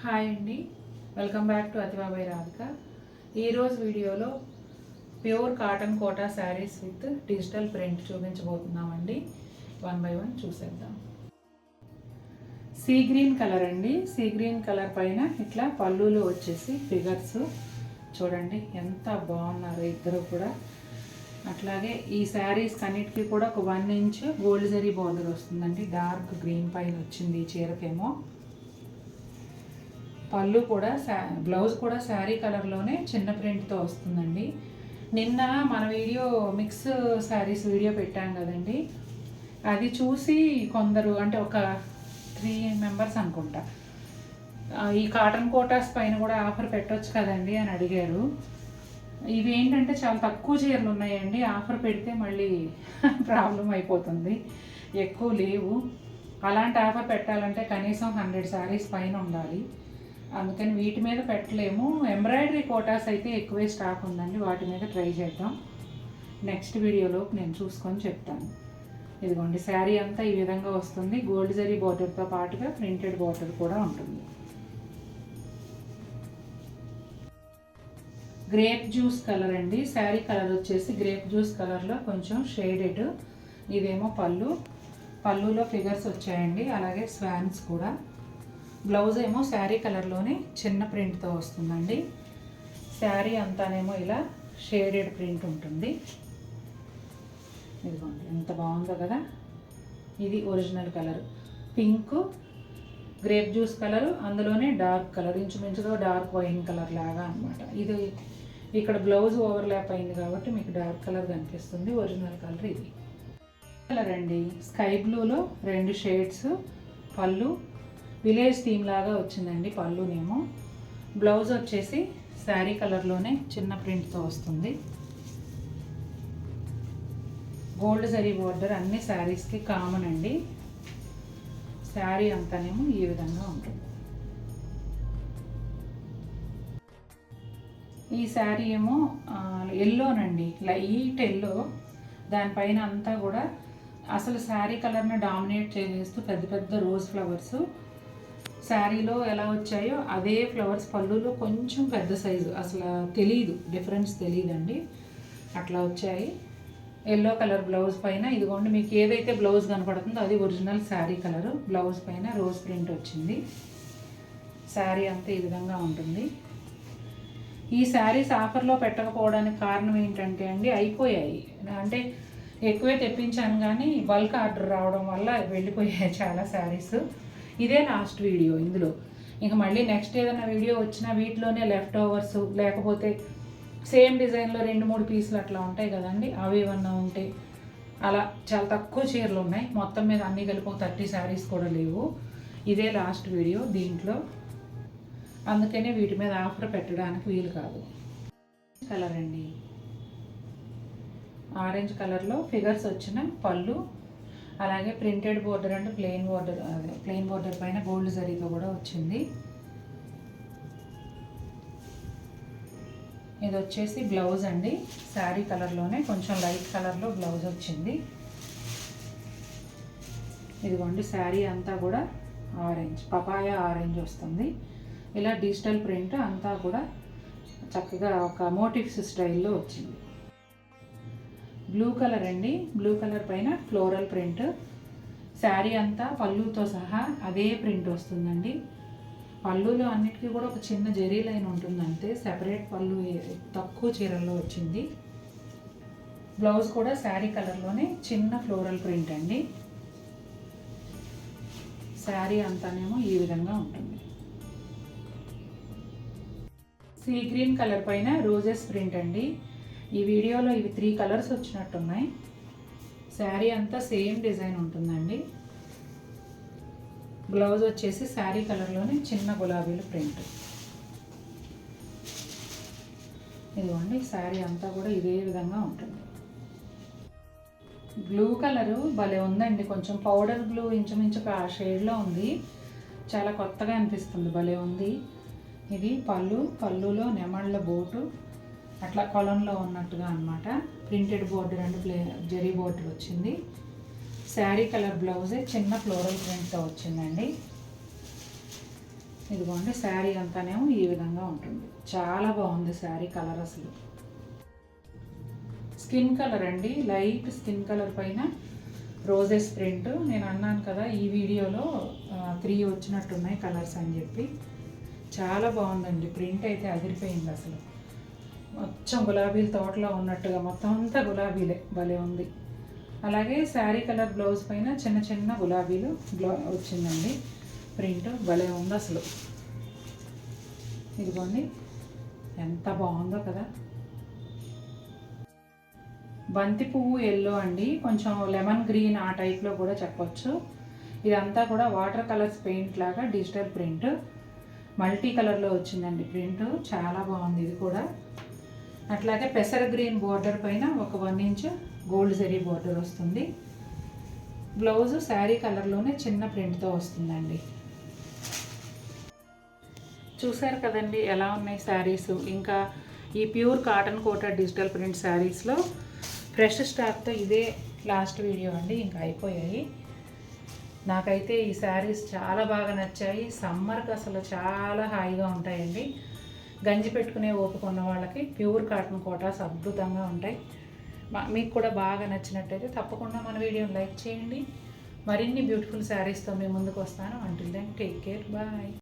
Hi అండి, welcome back to అతిబాబాయ్ రాధిక. ఈరోజు వీడియోలో pure cotton Kota saris with digital print చూపించబోతున్నామండి. 1 by 1 చూసేద్దాం. సీ గ్రీన్ కలర్ అండి. సీ గ్రీన్ కలర్ పైన ఇట్లా పళ్ళులో వచ్చేసి ఫిగర్స్ చూడండి ఎంత బాగున్నారు ఇద్దరు కూడా. అట్లాగే ఈ శారీస్ అన్నిటికీ కూడా ఒక 1 inch గోల్డ్ జరీ బార్డర్ వస్తుందండి. డార్క్ గ్రీన్ పైన వచ్చింది ఈ చీరకేమో. పళ్ళు కూడా బ్లౌజ్ కూడా శారీ కలర్లోనే చిన్న ప్రింట్తో వస్తుందండి. నిన్న మన వీడియో మిక్స్ శారీస్ వీడియో పెట్టాం కదండి, అది చూసి కొందరు అంటే ఒక 3 members అనుకుంటా ఈ కాటన్ కోటాస్ పైన కూడా ఆఫర్ పెట్టవచ్చు కదండి అని అడిగారు. ఇవి ఏంటంటే చాలా తక్కువ చీరలు ఉన్నాయండి, ఆఫర్ పెడితే మళ్ళీ ప్రాబ్లం అయిపోతుంది, ఎక్కువ లేవు. అలాంటి ఆఫర్ పెట్టాలంటే కనీసం 100 శారీస్ పైన ఉండాలి, అందుకని వీటి మీద పెట్టలేము. ఎంబ్రాయిడరీ కోటాస్ అయితే ఎక్కువే స్టాక్ ఉందండి, వాటి మీద ట్రై చేద్దాం. నెక్స్ట్ వీడియోలో నేను చూసుకొని చెప్తాను. ఇదిగోండి శారీ అంతా ఈ విధంగా వస్తుంది. గోల్డ్ జరీ బార్డర్తో పాటుగా ప్రింటెడ్ బార్డర్ కూడా ఉంటుంది. గ్రేప్ జ్యూస్ కలర్ అండి. శారీ కలర్ వచ్చేసి గ్రేప్ జ్యూస్ కలర్లో కొంచెం షేడెడ్. ఇదేమో పళ్ళులో ఫిగర్స్ వచ్చాయండి, అలాగే స్వాన్స్ కూడా. బ్లౌజ్ ఏమో శారీ కలర్లోనే చిన్న ప్రింట్తో వస్తుందండి. శారీ అంతానేమో ఇలా షేడెడ్ ప్రింట్ ఉంటుంది. ఇదిగోండి ఎంత బాగుందో కదా. ఇది original colour pink, grape juice colour, అందులోనే డార్క్ కలర్, ఇంచుమించుగా డార్క్ వైన్ కలర్ లాగా అనమాట. ఇది ఇక్కడ బ్లౌజ్ ఓవర్లాప్ అయింది కాబట్టి మీకు డార్క్ కలర్ కనిపిస్తుంది. ఒరిజినల్ కలర్ ఇది కలర్ అండి. స్కై బ్లూలో 2 షేడ్స్. పళ్ళు విలేజ్ థీమ్ లాగా వచ్చిందండి పళ్ళునేమో. బ్లౌజ్ వచ్చేసి శారీ కలర్లోనే చిన్న ప్రింట్తో వస్తుంది. గోల్డ్ జరీ బోర్డర్ అన్ని శారీస్కి కామన్ అండి. శారీ అంతానేమో ఈ విధంగా ఉంటుంది. ఈ శారీ ఏమో ఎల్లోనండి, లైట్ ఎల్లో. దానిపైన అంతా కూడా అసలు శారీ కలర్ని డామినేట్ చేస్తూ పెద్ద పెద్ద రోజ్ ఫ్లవర్స్ శారీలో ఎలా వచ్చాయో అదే ఫ్లవర్స్ పళ్ళులో కొంచెం పెద్ద సైజు, అసలు తెలీదు, డిఫరెన్స్ తెలియదండి, అట్లా వచ్చాయి. ఎల్లో కలర్ బ్లౌజ్ పైన ఇదిగోండి మీకు ఏదైతే బ్లౌజ్ కనపడుతుందో అది ఒరిజినల్ శారీ కలరు. బ్లౌజ్ పైన రోజ్ ప్రింట్ వచ్చింది. శారీ అంతా ఈ విధంగా ఉంటుంది. ఈ శారీస్ ఆఫర్లో పెట్టకపోవడానికి కారణం ఏంటంటే అండి, అయిపోయాయి. అంటే ఎక్కువే తెప్పించాను కానీ బల్క్ ఆర్డర్ రావడం వల్ల వెళ్ళిపోయాయి చాలా శారీస్. ఇదే లాస్ట్ వీడియో ఇందులో. ఇంకా మళ్ళీ నెక్స్ట్ ఏదైనా వీడియో వచ్చినా వీటిలోనే లెఫ్ట్ ఓవర్స్, లేకపోతే సేమ్ డిజైన్లో 2-3 పీసులు అట్లా ఉంటాయి కదండి, అవి ఏమన్నా ఉంటే. అలా చాలా తక్కువ చీరలు ఉన్నాయి, మొత్తం మీద అన్నీ కలిపి 30 శారీస్ కూడా లేవు. ఇదే లాస్ట్ వీడియో దీంట్లో, అందుకనే వీటి మీద ఆఫర్ పెట్టడానికి వీలు కాదు. కలర్ అండి, ఆరెంజ్ కలర్లో ఫిగర్స్ వచ్చిన పళ్ళు, అలాగే ప్రింటెడ్ బోర్డర్ అంటే ప్లెయిన్ బోర్డర్ పైన గోల్డ్ జరీతో కూడా వచ్చింది. ఇది వచ్చేసి బ్లౌజ్ అండి, శారీ కలర్లోనే కొంచెం లైట్ కలర్లో బ్లౌజ్ వచ్చింది. ఇదిగోండి శారీ అంతా కూడా ఆరెంజ్, పపాయ ఆరెంజ్ వస్తుంది. ఇలా డిజిటల్ ప్రింట్ అంతా కూడా చక్కగా ఒక మోటివ్స్ స్టైల్లో వచ్చింది. బ్లూ కలర్ అండి. బ్లూ కలర్ పైన ఫ్లోరల్ ప్రింట్. శారీ అంతా పళ్ళుతో సహా అదే ప్రింట్ వస్తుందండి. పళ్ళులో అన్నిటికీ కూడా ఒక చిన్న జరీ లైన్ ఉంటుంది అంతే, సెపరేట్ పళ్ళు తక్కువ చీరల్లో వచ్చింది. బ్లౌజ్ కూడా శారీ కలర్లోనే చిన్న ఫ్లోరల్ ప్రింట్ అండి. శారీ అంతానేమో ఈ విధంగా ఉంటుంది. సీ గ్రీన్ కలర్ పైన రోజెస్ ప్రింట్ అండి. ఈ వీడియోలో ఇవి 3 కలర్స్ వచ్చినట్టున్నాయి. శారీ అంతా సేమ్ డిజైన్ ఉంటుందండి. బ్లౌజ్ వచ్చేసి శారీ కలర్లోనే చిన్న గులాబీలు ప్రింట్. ఇదిగోండి శారీ అంతా కూడా ఇదే విధంగా ఉంటుంది. బ్లూ కలరు భలే ఉందండి, కొంచెం పౌడర్ బ్లూ ఇంచుమించుగా ఆ షేడ్లో ఉంది. చాలా కొత్తగా అనిపిస్తుంది, భలే ఉంది. ఇది పళ్ళులో నెమళ్ళ బోటు అట్లా కొలంలో ఉన్నట్టుగా అనమాట. Printed border and zari border వచ్చింది. శారీ కలర్ బ్లౌజే చిన్న ఫ్లోరల్ ప్రింట్తో వచ్చిందండి. ఇదిగోండి శారీ అంతానేమో ఈ విధంగా ఉంటుంది. చాలా బాగుంది శారీ కలర్. అసలు స్కిన్ కలర్ అండి, లైట్ స్కిన్ కలర్ పైన రోజెస్ ప్రింట్. నేను అన్నాను కదా ఈ వీడియోలో 3 వచ్చినట్టున్నాయి కలర్స్ అని చెప్పి. చాలా బాగుందండి, ప్రింట్ అయితే అదిరిపోయింది. అసలు మొత్తం గులాబీల తోటలో ఉన్నట్టుగా మొత్తం అంతా గులాబీలే, భలే ఉంది. అలాగే శారీ కలర్ బ్లౌజ్ పైన చిన్న చిన్న గులాబీలు వచ్చిందండి ప్రింట్, భలే ఉంది అసలు. ఇదిగోండి ఎంత బాగుందో కదా. బంతి పువ్వు ఎల్లో అండి, కొంచెం లెమన్ గ్రీన్ ఆ టైప్లో కూడా చెప్పొచ్చు. ఇదంతా కూడా వాటర్ కలర్స్ పెయింట్ లాగా డిజిటల్ ప్రింట్, మల్టీ కలర్లో వచ్చిందండి ప్రింట్. చాలా బాగుంది ఇది కూడా. అట్లాగే పెసర గ్రీన్ బోర్డర్ పైన ఒక 1 ఇంచ్ గోల్డ్ జరీ బోర్డర్ వస్తుంది. బ్లౌజ్ శారీ కలర్లోనే చిన్న ప్రింట్తో వస్తుందండి. చూసారు కదండి ఎలా ఉన్నాయి శారీస్. ఇంకా ఈ pure cotton coated digital print శారీస్లో ఫ్రెష్ స్టాక్తో ఇదే లాస్ట్ వీడియో అండి, ఇంకా అయిపోయాయి. నాకైతే ఈ శారీస్ చాలా బాగా నచ్చాయి. సమ్మర్కి అసలు చాలా హాయిగా ఉంటాయండి. గంజి పెట్టుకునే ఓపిక ఉన్న వాళ్ళకి ప్యూర్ కాటన్ కోటాస్ అద్భుతంగా ఉంటాయి. మీకు కూడా బాగా నచ్చినట్టయితే తప్పకుండా మన వీడియోని లైక్ చేయండి. మరిన్ని బ్యూటిఫుల్ శారీస్తో మీ ముందుకు వస్తాను. Until then take care, bye.